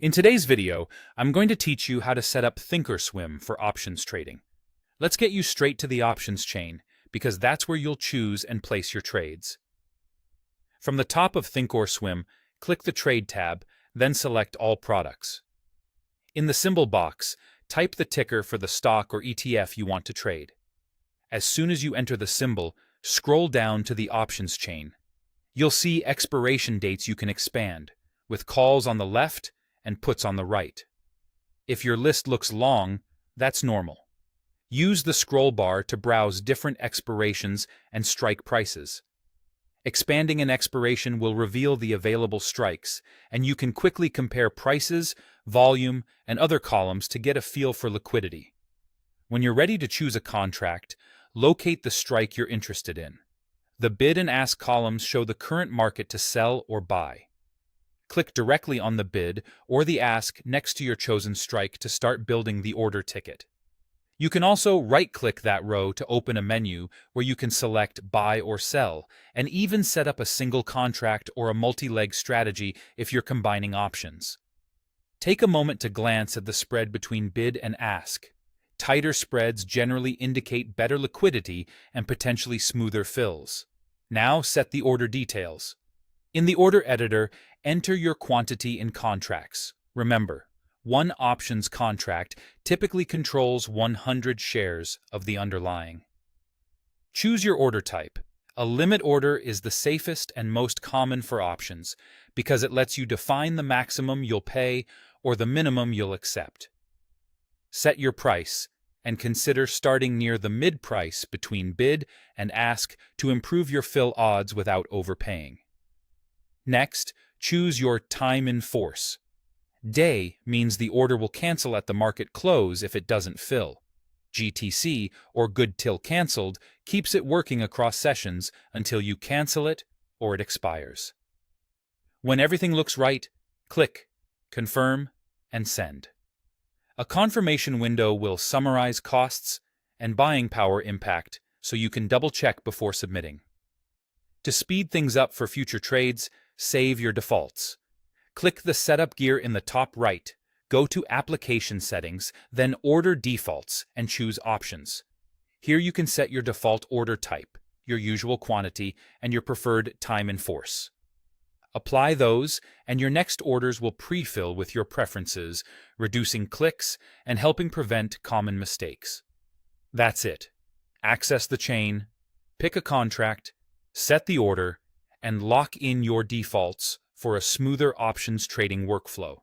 In today's video, I'm going to teach you how to set up Thinkorswim for options trading. Let's get you straight to the options chain, because that's where you'll choose and place your trades. From the top of Thinkorswim, click the Trade tab, then select All Products. In the symbol box, type the ticker for the stock or ETF you want to trade. As soon as you enter the symbol, scroll down to the options chain. You'll see expiration dates you can expand, with calls on the left and puts on the right. If your list looks long, that's normal. Use the scroll bar to browse different expirations and strike prices. Expanding an expiration will reveal the available strikes, and you can quickly compare prices, volume, and other columns to get a feel for liquidity. When you're ready to choose a contract, locate the strike you're interested in. The bid and ask columns show the current market to sell or buy. Click directly on the bid or the ask next to your chosen strike to start building the order ticket. You can also right-click that row to open a menu where you can select buy or sell, and even set up a single contract or a multi-leg strategy if you're combining options. Take a moment to glance at the spread between bid and ask. Tighter spreads generally indicate better liquidity and potentially smoother fills. Now set the order details. In the order editor, enter your quantity in contracts. Remember, one options contract typically controls 100 shares of the underlying. Choose your order type. A limit order is the safest and most common for options because it lets you define the maximum you'll pay or the minimum you'll accept. Set your price and consider starting near the mid price between bid and ask to improve your fill odds without overpaying. Next, choose your time in force. Day means the order will cancel at the market close if it doesn't fill. GTC, or good till canceled, keeps it working across sessions until you cancel it or it expires. When everything looks right, click Confirm and Send. A confirmation window will summarize costs and buying power impact so you can double-check before submitting. To speed things up for future trades, save your defaults. Click the Setup gear in the top right, go to Application Settings, then Order Defaults, and choose Options. Here you can set your default order type, your usual quantity, and your preferred time in force. Apply those, and your next orders will pre-fill with your preferences, reducing clicks and helping prevent common mistakes. That's it. Access the chain, pick a contract, set the order, and lock in your defaults for a smoother options trading workflow.